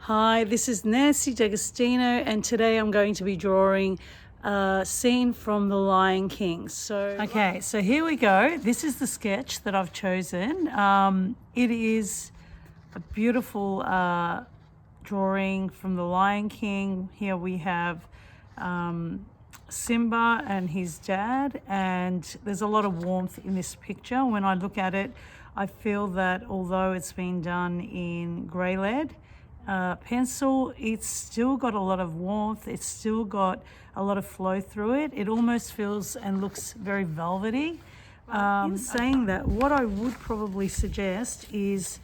Hi, this is Nancy D'Agostino, and today I'm going to be drawing a scene from The Lion King. So here we go. This is the sketch that I've chosen. It is a beautiful drawing from The Lion King. Here we have Simba and his dad, and there's a lot of warmth in this picture. When I look at it, I feel that although it's been done in grey lead pencil, it's still got a lot of warmth. It's still got a lot of flow through it. It almost feels and looks very velvety. In saying that, what I would probably suggest is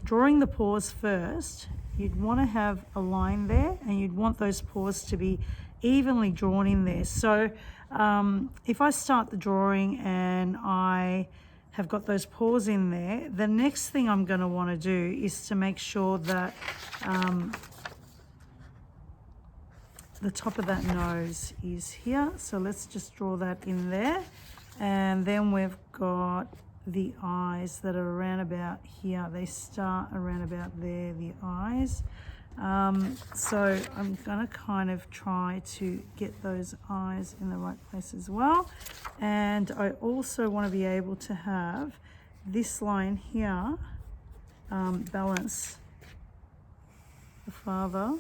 drawing the paws first. You'd want to have a line there, and you'd want those paws to be evenly drawn in there. So if I start the drawing and I have got those paws in there, the next thing I'm going to want to do is to make sure that the top of that nose is here. So let's just draw that in there. And then we've got the eyes that are around about here. They start around about there, the eyes. So I'm going to kind of try to get those eyes in the right place as well. And I also want to be able to have this line here balance the father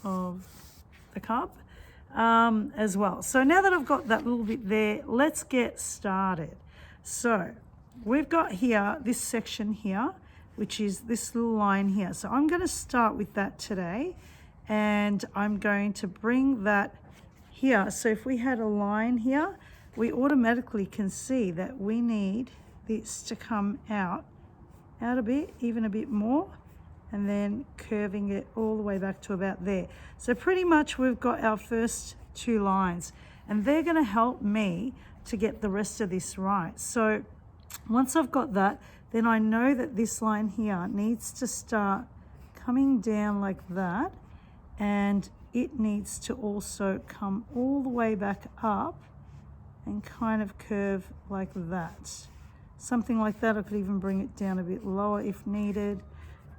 of the cub as well. So now that I've got that little bit there, let's get started. So we've got here this section here, which is this little line here. So I'm going to start with that today, and I'm going to bring that here. So if we had a line here, we automatically can see that we need this to come out a bit, even a bit more, and then curving it all the way back to about there. So pretty much we've got our first two lines, and they're going to help me to get the rest of this right. So once I've got that, then I know that this line here needs to start coming down like that, and it needs to also come all the way back up and kind of curve like that. Something like that. I could even bring it down a bit lower if needed,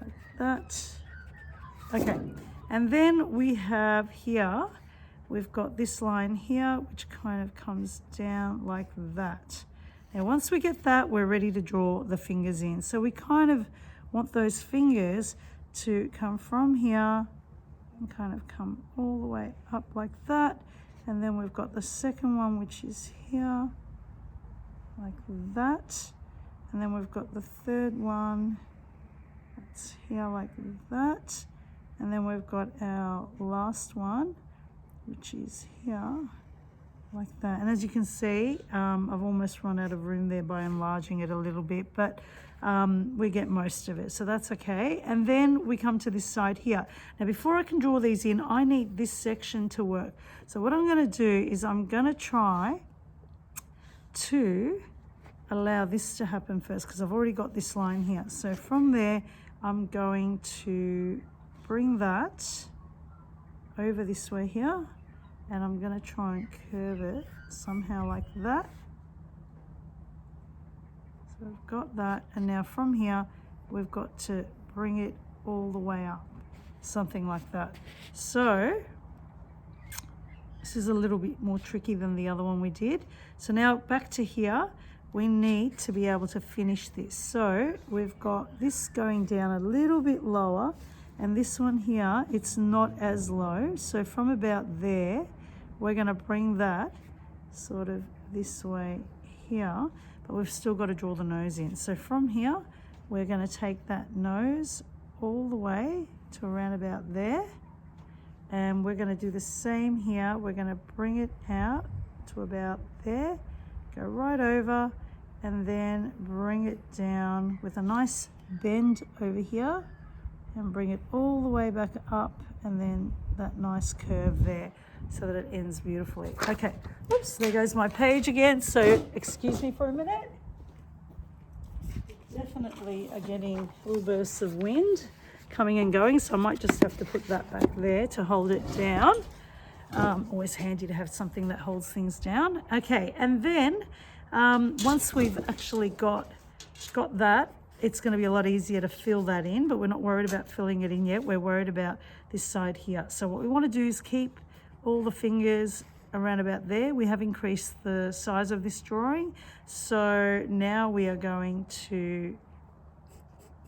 like that. Okay, and then we have here, we've got this line here, which kind of comes down like that. Now, once we get that, we're ready to draw the fingers in. So we kind of want those fingers to come from here and kind of come all the way up like that. And then we've got the second one, which is here, like that. And then we've got the third one, that's here like that. And then we've got our last one, which is here, like that. And as you can see, I've almost run out of room there by enlarging it a little bit, but we get most of it, so that's okay. And then we come to this side here. Now, before I can draw these in, I need this section to work. So what I'm going to do is I'm going to try to allow this to happen first, because I've already got this line here. So from there, I'm going to bring that over this way here, and I'm going to try and curve it somehow like that. So I've got that, and now from here we've got to bring it all the way up, something like that. So this is a little bit more tricky than the other one we did. So now back to here, we need to be able to finish this. So we've got this going down a little bit lower, and this one here, it's not as low. So from about there, we're going to bring that sort of this way here, but we've still got to draw the nose in. So from here, we're going to take that nose all the way to around about there, and we're going to do the same here. We're going to bring it out to about there, go right over, and then bring it down with a nice bend over here, and bring it all the way back up, and then that nice curve there, so that it ends beautifully. Okay, oops, there goes my page again, so excuse me for a minute. Definitely are getting little bursts of wind coming and going, so I might just have to put that back there to hold it down. Always handy to have something that holds things down. Okay, and then once we've actually got that, it's going to be a lot easier to fill that in, but we're not worried about filling it in yet. We're worried about this side here. So what we want to do is keep all the fingers around about there. We have increased the size of this drawing. So now we are going to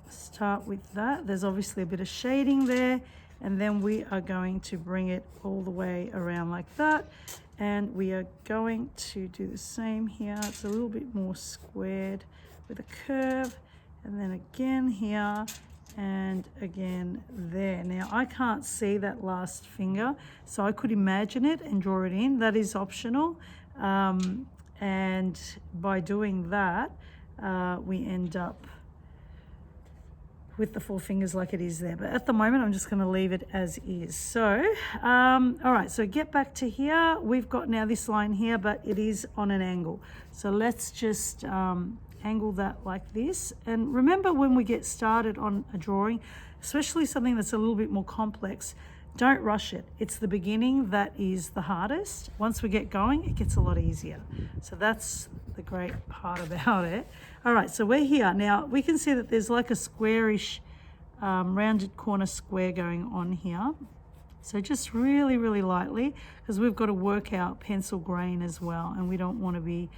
start with that. There's obviously a bit of shading there, and then we are going to bring it all the way around like that. And we are going to do the same here. It's a little bit more squared with a curve, and then again here, and again there. Now I can't see that last finger, so I could imagine it and draw it in. That is optional, and by doing that we end up with the 4 fingers like it is there. But at the moment I'm just going to leave it as is. So all right, so get back to here. We've got now this line here, but it is on an angle, so let's just angle that like this. And remember, when we get started on a drawing, especially something that's a little bit more complex, don't rush it. It's the beginning that is the hardest. Once we get going, it gets a lot easier. So that's the great part about it. All right, so we're here. Now we can see that there's like a squarish rounded corner square going on here. So just really, really lightly, because we've got to work out pencil grain as well, and we don't want to be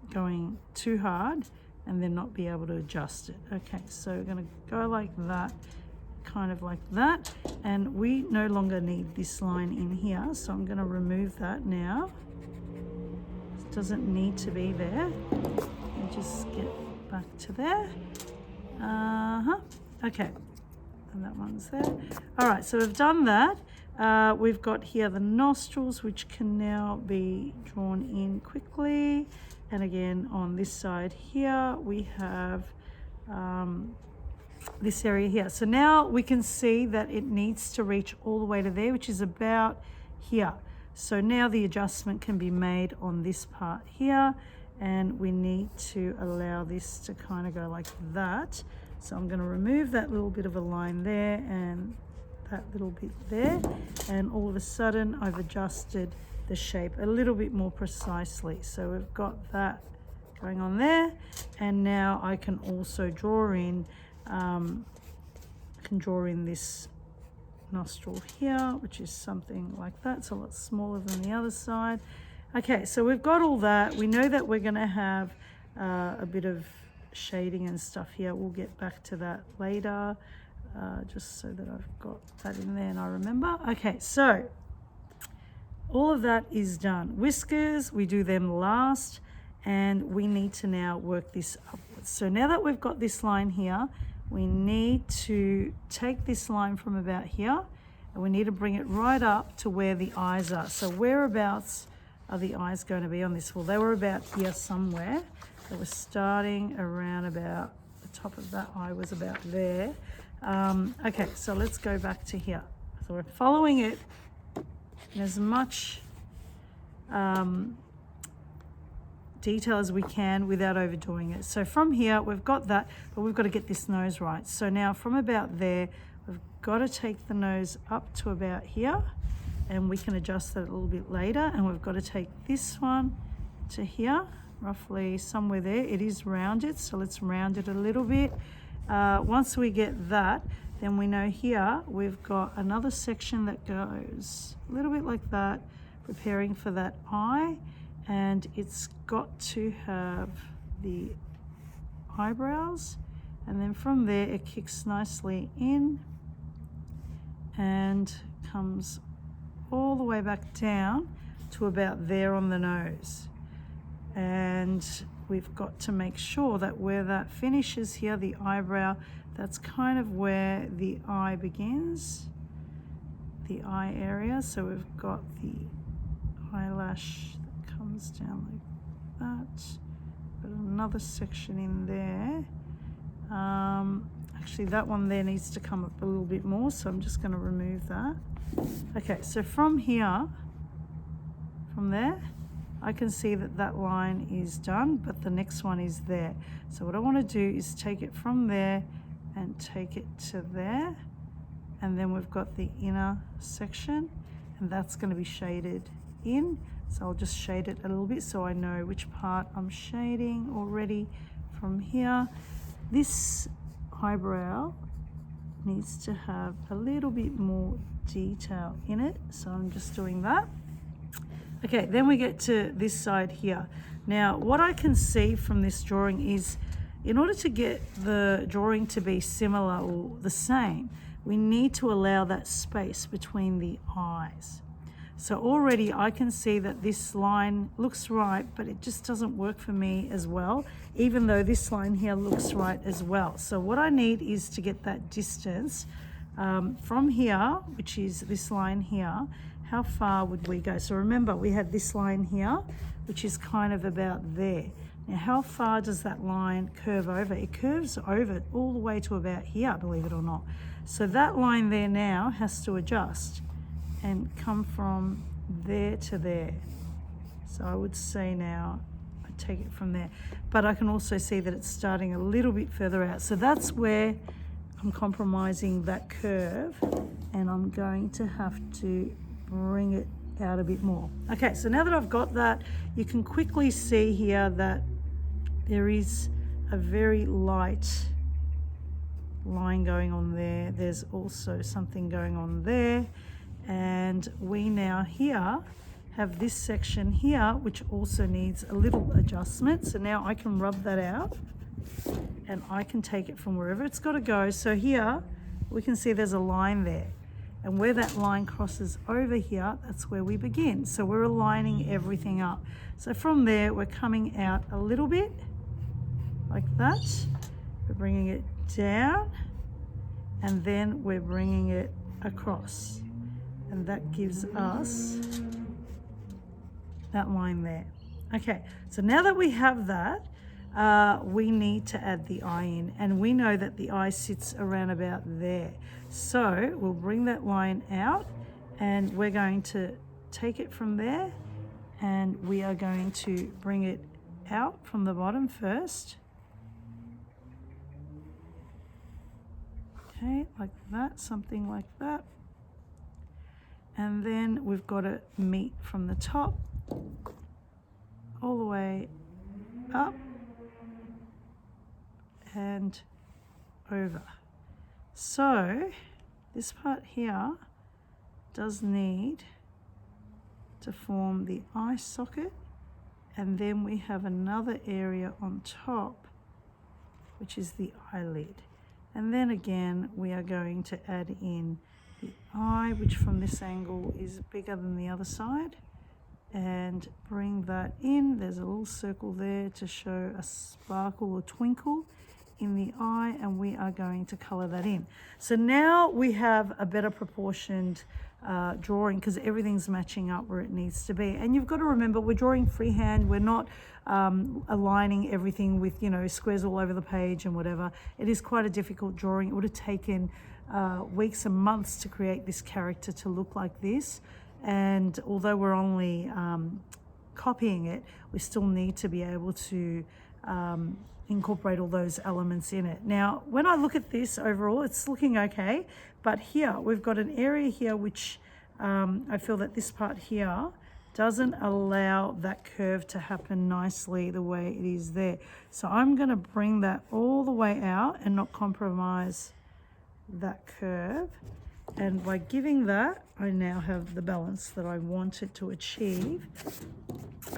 going too hard and then not be able to adjust it. Okay, so we're going to go like that, kind of like that, and we no longer need this line in here, so I'm going to remove that now. It doesn't need to be there. And just get back to there. Okay, and that one's there. All right, so we've done that. We've got here the nostrils, which can now be drawn in quickly. And again, on this side here, we have this area here. So now we can see that it needs to reach all the way to there, which is about here. So now the adjustment can be made on this part here, and we need to allow this to kind of go like that. So I'm going to remove that little bit of a line there and that little bit there, and all of a sudden I've adjusted the shape a little bit more precisely. So we've got that going on there, and now I can also draw in this nostril here, which is something like that. It's a lot smaller than the other side. Okay, so we've got all that. We know that we're going to have a bit of shading and stuff here. We'll get back to that later, just so that I've got that in there and I remember. Okay, so all of that is done. Whiskers, we do them last, and we need to now work this upwards. So now that we've got this line here, we need to take this line from about here, and we need to bring it right up to where the eyes are. So whereabouts are the eyes going to be on this? Well, they were about here somewhere. So we're starting around about the top of that eye was about there. Okay, so let's go back to here. So we're following it in as much detail as we can without overdoing it. So from here, we've got that, but we've got to get this nose right. So now from about there, we've got to take the nose up to about here, and we can adjust that a little bit later. And we've got to take this one to here, roughly somewhere there. It is rounded, so let's round it a little bit. Once we get that, then we know here we've got another section that goes a little bit like that, preparing for that eye, and it's got to have the eyebrows, and then from there it kicks nicely in and comes all the way back down to about there on the nose. And we've got to make sure that where that finishes here, the eyebrow, that's kind of where the eye begins, the eye area. So we've got the eyelash that comes down like that. Got another section in there. Actually, that one there needs to come up a little bit more, so I'm just going to remove that. Okay, so from here, from there, I can see that that line is done, but the next one is there. So what I want to do is take it from there and take it to there, and then we've got the inner section, and that's going to be shaded in. So I'll just shade it a little bit so I know which part I'm shading already from here. this eyebrow needs to have a little bit more detail in it, so I'm just doing that. Okay, then we get to this side here. Now, what I can see from this drawing is, in order to get the drawing to be similar or the same, we need to allow that space between the eyes. So already I can see that this line looks right, but it just doesn't work for me as well, even though this line here looks right as well. So what I need is to get that distance from here, which is this line here. How far would we go? So remember, we had this line here, which is kind of about there. Now, how far does that line curve over? It curves over all the way to about here, believe it or not. So that line there now has to adjust and come from there to there. So I would say now, I take it from there. But I can also see that it's starting a little bit further out. So that's where I'm compromising that curve, and I'm going to have to bring it out a bit more. Okay, so now that I've got that, you can quickly see here that there is a very light line going on there. There's also something going on there. And we now here have this section here, which also needs a little adjustment. So now I can rub that out and I can take it from wherever it's got to go. So here we can see there's a line there. And where that line crosses over here, that's where we begin. So we're aligning everything up. So from there, we're coming out a little bit like that. We're bringing it down, and then we're bringing it across. And that gives us that line there. Okay, so now that we have that, we need to add the eye in, and we know that the eye sits around about there. So we'll bring that line out, and we're going to take it from there, and we are going to bring it out from the bottom first. Okay, like that, something like that. And then we've got to meet from the top all the way up and over. So this part here does need to form the eye socket, and then we have another area on top, which is the eyelid. And then again, we are going to add in the eye, which from this angle is bigger than the other side, and bring that in. There's a little circle there to show a sparkle or twinkle in the eye, and we are going to color that in. So now we have a better proportioned drawing, because everything's matching up where it needs to be. And you've got to remember, we're drawing freehand. We're not aligning everything with, you know, squares all over the page and whatever. It is quite a difficult drawing. It would have taken weeks and months to create this character to look like this. And although we're only copying it, we still need to be able to incorporate all those elements in it. Now, when I look at this overall, it's looking okay, but here we've got an area here which I feel that this part here doesn't allow that curve to happen nicely the way it is there. So I'm going to bring that all the way out and not compromise that curve. And by giving that, I now have the balance that I wanted to achieve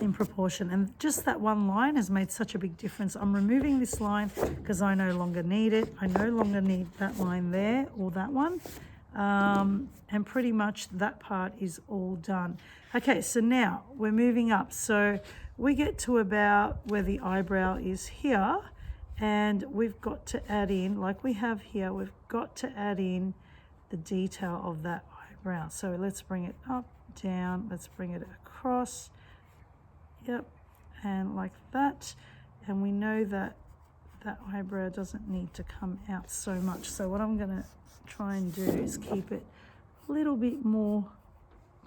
in proportion. And just that one line has made such a big difference. I'm removing this line because I no longer need it. I no longer need that line there or that one. And pretty much that part is all done. Okay, so now we're moving up. So we get to about where the eyebrow is here, and we've got to add in, like we have here, we've got to add in the detail of that eyebrow. So let's bring it up, down, let's bring it across. Yep, and like that. And we know that that eyebrow doesn't need to come out so much. So what I'm gonna try and do is keep it a little bit more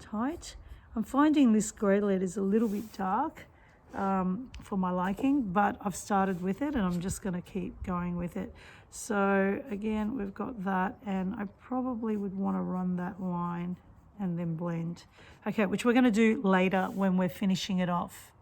tight. I'm finding this grey lead is a little bit dark for my liking, but I've started with it and I'm just gonna keep going with it. So again, we've got that, and I probably would want to run that line and then blend. Okay, which we're going to do later when we're finishing it off.